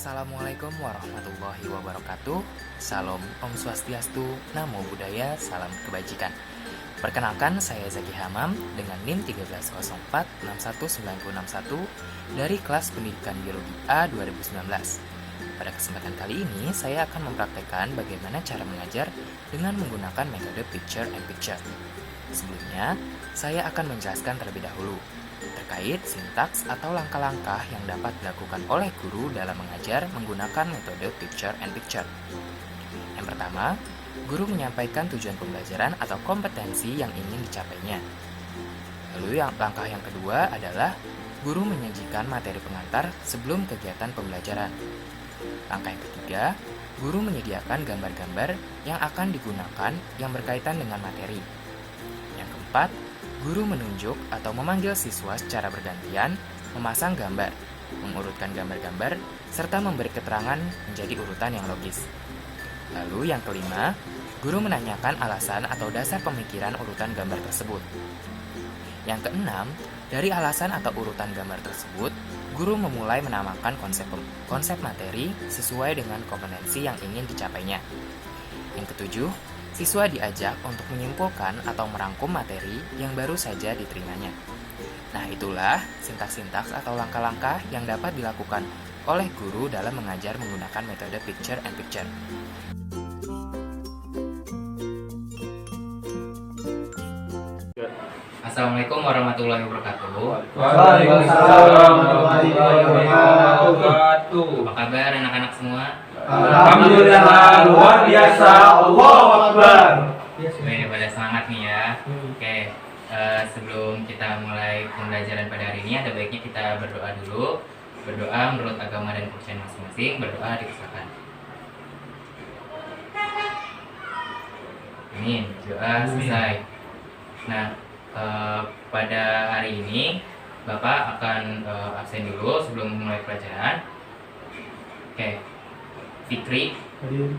Assalamualaikum warahmatullahi wabarakatuh. Salam Om Swastiastu, Namo Buddhaya, salam kebajikan. Perkenalkan, saya Zaki Hamam dengan NIM 1304619061 dari kelas Pendidikan Biologi A 2019. Pada kesempatan kali ini, saya akan mempraktekkan bagaimana cara mengajar dengan menggunakan metode Picture and Picture. Sebelumnya, saya akan menjelaskan terlebih dahulu terkait sintaks atau langkah-langkah yang dapat dilakukan oleh guru dalam mengajar menggunakan metode Picture and Picture. Yang pertama, guru menyampaikan tujuan pembelajaran atau kompetensi yang ingin dicapainya. Lalu langkah yang kedua adalah guru menyajikan materi pengantar sebelum kegiatan pembelajaran. Langkah yang ketiga, guru menyediakan gambar-gambar yang akan digunakan yang berkaitan dengan materi. Yang keempat, guru menunjuk atau memanggil siswa secara bergantian, memasang gambar, mengurutkan gambar-gambar, serta memberi keterangan menjadi urutan yang logis. Lalu yang kelima, guru menanyakan alasan atau dasar pemikiran urutan gambar tersebut. Yang keenam, dari alasan atau urutan gambar tersebut, guru memulai menamakan konsep materi sesuai dengan kompetensi yang ingin dicapainya. Yang ketujuh, siswa diajak untuk menyimpulkan atau merangkum materi yang baru saja diterimanya. Nah, itulah sintaks-sintaks atau langkah-langkah yang dapat dilakukan oleh guru dalam mengajar menggunakan metode Picture and Picture. Assalamualaikum warahmatullahi wabarakatuh. Waalaikumsalam warahmatullahi wabarakatuh. Apa kabar anak-anak semua? Alhamdulillah, luar biasa. Allahu Akbar. Semuanya pada semangat nih ya. Oke, sebelum kita mulai pembelajaran pada hari ini, ada baiknya kita berdoa dulu. Berdoa menurut agama dan kepercayaan masing-masing. Berdoa dipersilakan. Amin. Doa selesai. Nah, pada hari ini Bapak akan absen dulu sebelum mulai pelajaran. Oke. Fikri, Hadir.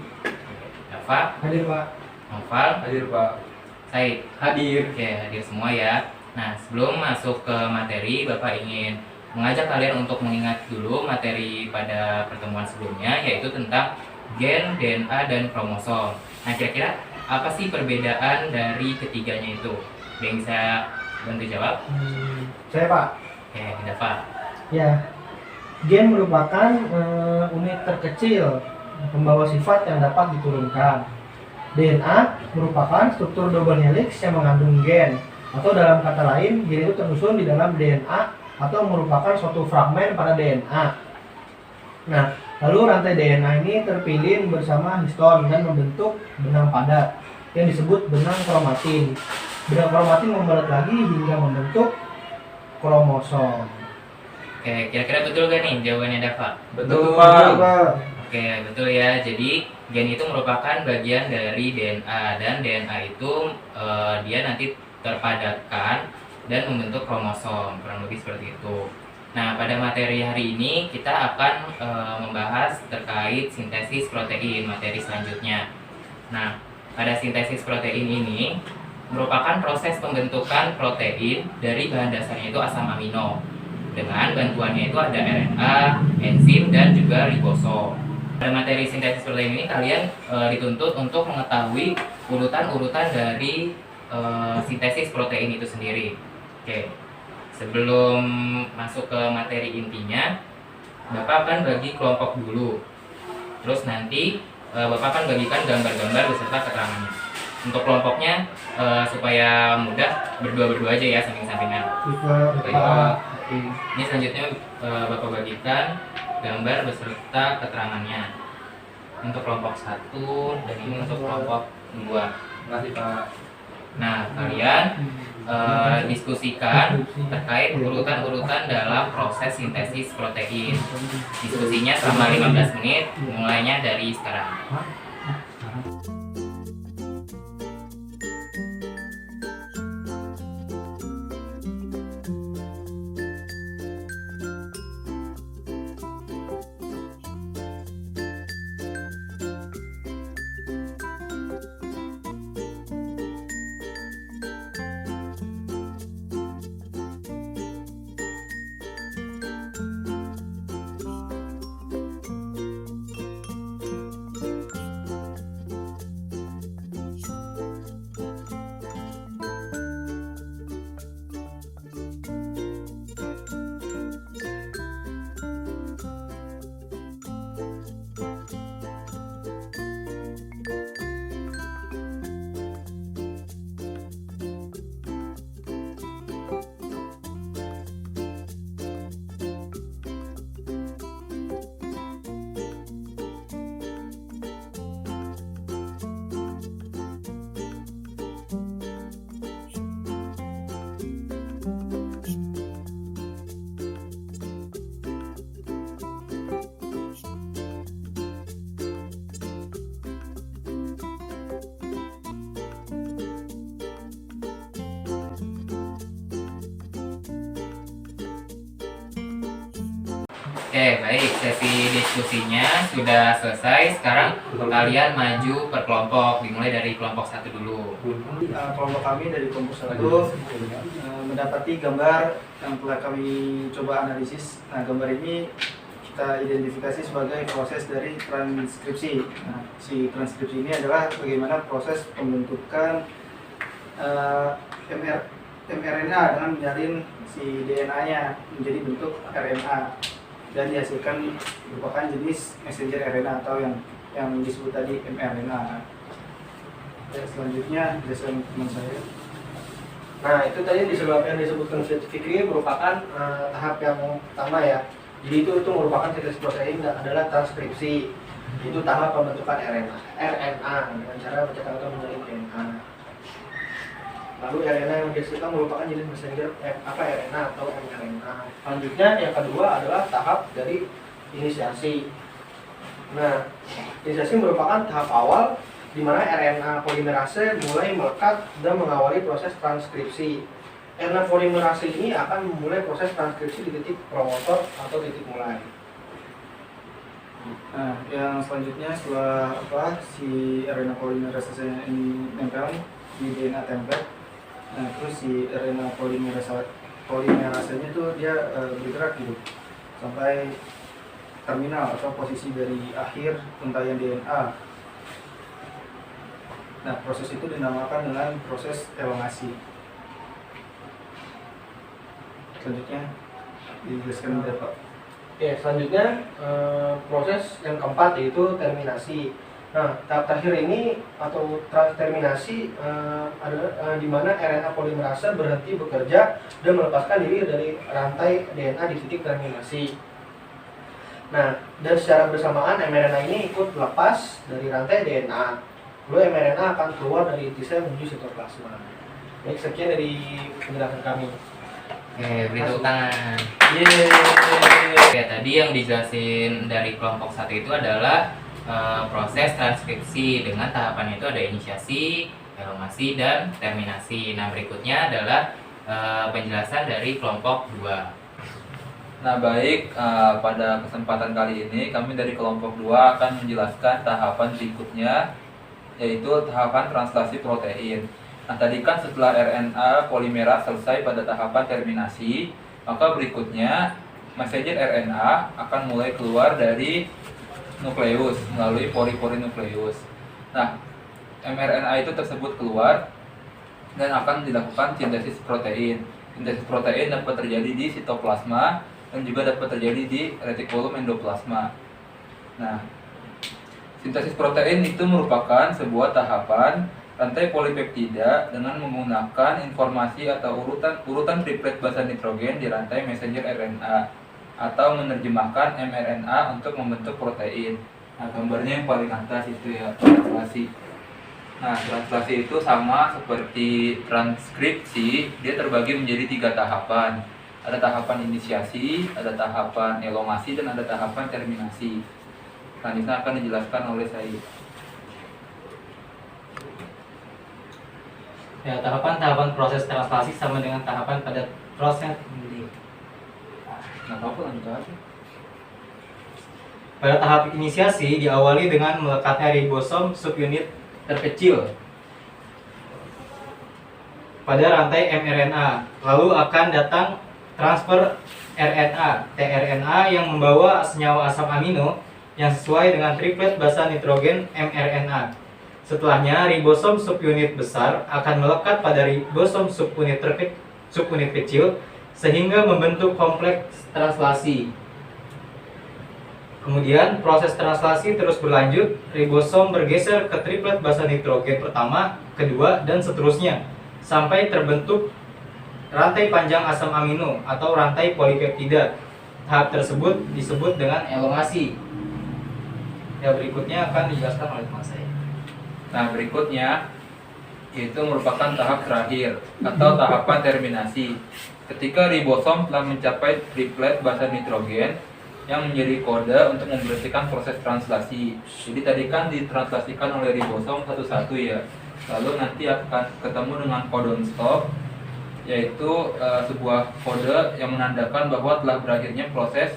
Dafa, Hadir, Pak. Noval, Hadir, Pak. Said. Hadir. Oke, hadir semua ya. Nah, sebelum masuk ke materi, Bapak ingin mengajak kalian untuk mengingat dulu materi pada pertemuan sebelumnya, yaitu tentang gen, DNA, dan kromosom. Nah, kira-kira apa sih perbedaan dari ketiganya itu? Ada yang bisa bantu jawab? Saya, Pak. Oke, Dafa. Ya. Gen merupakan unit terkecil pembawa sifat yang dapat diturunkan. DNA merupakan struktur double helix yang mengandung gen, atau dalam kata lain, gen itu tersusun di dalam DNA atau merupakan suatu fragmen pada DNA. Nah, lalu rantai DNA ini terpilin bersama histon dan membentuk benang padat yang disebut benang kromatin. Benang kromatin membalut lagi hingga membentuk kromosom. Oke, kira-kira betul gak nih jawabannya Dafa? Betul, Pak. Oke, betul ya. Jadi gen itu merupakan bagian dari DNA, dan DNA itu dia nanti terpadatkan dan membentuk kromosom, kurang lebih seperti itu. Nah, pada materi hari ini kita akan membahas terkait sintesis protein, materi selanjutnya. Nah, pada sintesis protein ini merupakan proses pembentukan protein dari bahan dasarnya itu asam amino. Dengan bantuannya itu ada RNA, enzim, dan juga ribosom. Pada materi sintesis protein ini kalian dituntut untuk mengetahui urutan-urutan dari sintesis protein itu sendiri. Oke, sebelum masuk ke materi intinya, Bapak akan bagi kelompok dulu. Terus nanti Bapak akan bagikan gambar-gambar beserta keterangannya. Untuk kelompoknya supaya mudah, berdua-berdua aja ya, samping-sampingan. Ini selanjutnya Bapak bagikan gambar beserta keterangannya untuk kelompok 1 dan ini untuk kelompok 2. Terima kasih, Pak. Nah, kalian diskusikan terkait urutan-urutan dalam proses sintesis protein. Diskusinya selama 15 menit, mulainya dari sekarang. Oke, baik. Sesi diskusinya sudah selesai. Sekarang kalian maju per kelompok. Dimulai dari kelompok 1 dulu. Kelompok kami dari kelompok 1 mendapati gambar yang telah kami coba analisis. Nah, gambar ini kita identifikasi sebagai proses dari transkripsi. Nah, si transkripsi ini adalah bagaimana proses pembentukan mRNA dengan menyalin si DNA-nya menjadi bentuk RNA dan dihasilkan merupakan jenis messenger RNA atau yang disebut tadi mRNA. Selanjutnya desain teman saya. Nah, itu tadi yang disebutkan Fikri merupakan tahap yang pertama ya. Jadi itu merupakan sintesis protein dan adalah transkripsi. Itu tahap pembentukan RNA dengan cara mencetak atau menjalin DNA. Lalu RNA yang dihasilkan merupakan jenis messenger RNA atau mRNA. Selanjutnya yang kedua adalah tahap dari inisiasi. Nah, inisiasi merupakan tahap awal di mana RNA polimerase mulai melekat dan mengawali proses transkripsi. RNA polimerase ini akan memulai proses transkripsi di titik promotor atau titik mulai. Nah, yang selanjutnya setelah si RNA polimerase ini nempel di DNA template, nah terus si RNA polimerasenya itu dia bergerak gitu sampai terminal atau posisi dari akhir untaian DNA. Nah, proses itu dinamakan dengan proses elongasi. Selanjutnya dijelaskan oleh Pak. Oke, selanjutnya proses yang keempat yaitu terminasi. Nah, tahap terakhir ini atau terminasi adalah di mana RNA polimerase berhenti bekerja dan melepaskan diri dari rantai DNA di titik terminasi. Nah, dan secara bersamaan mRNA ini ikut lepas dari rantai DNA. Lalu mRNA akan keluar dari inti sel menuju sitoplasma. Baik, sekian dari penjelasan kami. Oke, beri tepuk tangan. Yeay. Oke, tadi yang dijelasin dari kelompok 1 itu adalah proses transkripsi dengan tahapannya itu ada inisiasi, elongasi, dan terminasi. Nah, berikutnya adalah penjelasan dari kelompok 2. Nah baik, pada kesempatan kali ini kami dari kelompok 2 akan menjelaskan tahapan berikutnya, yaitu tahapan translasi protein. Nah tadi kan setelah RNA polimerase selesai pada tahapan terminasi, maka berikutnya messenger RNA akan mulai keluar dari nukleus melalui pori-pori nukleus. Nah mRNA itu tersebut keluar dan akan dilakukan sintesis protein. Sintesis protein dapat terjadi di sitoplasma dan juga dapat terjadi di retikulum endoplasma. Nah, sintesis protein itu merupakan sebuah tahapan rantai polipeptida dengan menggunakan informasi atau urutan triplet basa nitrogen di rantai messenger RNA atau menerjemahkan mRNA untuk membentuk protein. Nah, gambarnya yang paling atas itu ya, translasi. Nah, translasi itu sama seperti transkripsi, dia terbagi menjadi 3 tahapan. Ada tahapan inisiasi, ada tahapan elongasi, dan ada tahapan terminasi. Selanjutnya akan dijelaskan oleh saya. Ya, tahapan proses translasi sama dengan tahapan pada proses ini. Nah, apa lanjut aja. Pada tahap inisiasi diawali dengan melekatnya ribosom subunit terkecil pada rantai mRNA. Lalu akan datang transfer RNA, tRNA yang membawa senyawa asam amino yang sesuai dengan triplet basa nitrogen mRNA. Setelahnya, ribosom subunit besar akan melekat pada ribosom subunit kecil sehingga membentuk kompleks translasi. Kemudian, proses translasi terus berlanjut, ribosom bergeser ke triplet basa nitrogen pertama, kedua, dan seterusnya sampai terbentuk rantai panjang asam amino atau rantai polipeptida. Tahap tersebut disebut dengan elongasi. Ya, berikutnya akan dijelaskan oleh teman saya. Nah, berikutnya yaitu merupakan tahap terakhir atau tahapan terminasi. Ketika ribosom telah mencapai triplet basa nitrogen yang menjadi kode untuk memberhentikan proses translasi. Jadi tadi kan ditranslasikan oleh ribosom satu-satu ya. Lalu nanti akan ketemu dengan codon stop, yaitu sebuah kode yang menandakan bahwa telah berakhirnya proses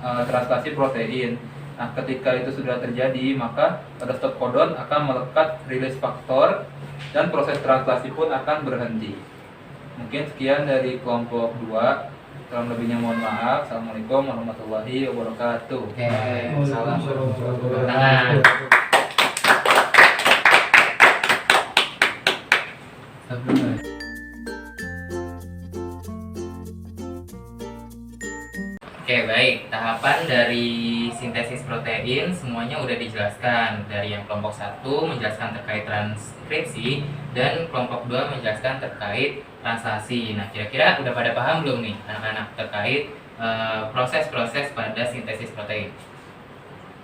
translasi protein. Nah, ketika itu sudah terjadi, maka pada stop codon akan melekat release faktor dan proses translasi pun akan berhenti. Mungkin sekian dari kelompok 2. Kurang lebihnya mohon maaf. Assalamualaikum warahmatullahi wabarakatuh. Oke, salam. Nah. Oke, baik. Tahapan dari sintesis protein semuanya udah dijelaskan. Dari yang kelompok 1 menjelaskan terkait transkripsi dan kelompok 2 menjelaskan terkait translasi. Nah, kira-kira udah pada paham belum nih anak-anak terkait proses-proses pada sintesis protein?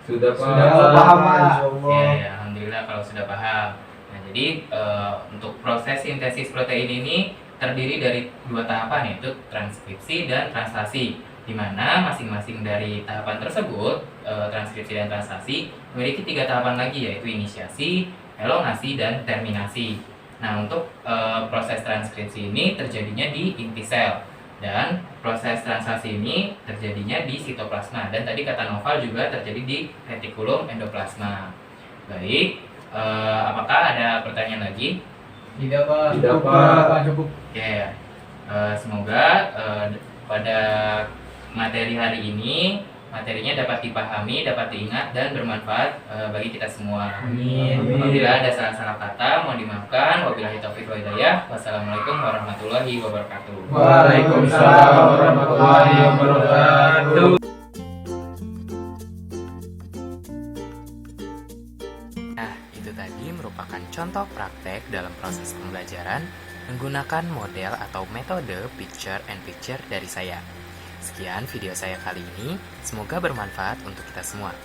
Sudah Paham, Pak. Ya, alhamdulillah kalau sudah paham. Nah, jadi untuk proses sintesis protein ini terdiri dari 2 tahapan, yaitu transkripsi dan translasi, di mana masing-masing dari tahapan tersebut, transkripsi dan translasi, memiliki 3 tahapan lagi, yaitu inisiasi, elongasi, dan terminasi. Nah, untuk proses transkripsi ini terjadinya di inti sel, dan proses translasi ini terjadinya di sitoplasma, dan tadi kata Noval juga terjadi di retikulum endoplasma. Baik, apakah ada pertanyaan lagi? Tidak, Pak. Tidak, Pak. Cukup. Oke, semoga pada materi hari ini materinya dapat dipahami, dapat diingat, dan bermanfaat bagi kita semua. Amin. Apabila ada salah-salah kata, mohon dimaafkan. Wabillahi taufiq wal hidayah. Wassalamualaikum warahmatullahi wabarakatuh. Waalaikumsalam warahmatullahi wabarakatuh. Nah, itu tadi merupakan contoh praktek dalam proses pembelajaran menggunakan model atau metode picture and picture dari saya. Sekian video saya kali ini, semoga bermanfaat untuk kita semua.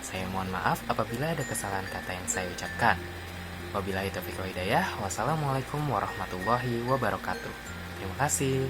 Saya mohon maaf apabila ada kesalahan kata yang saya ucapkan. Wabillahi taufiq wal hidayah. Wassalamualaikum warahmatullahi wabarakatuh. Terima kasih.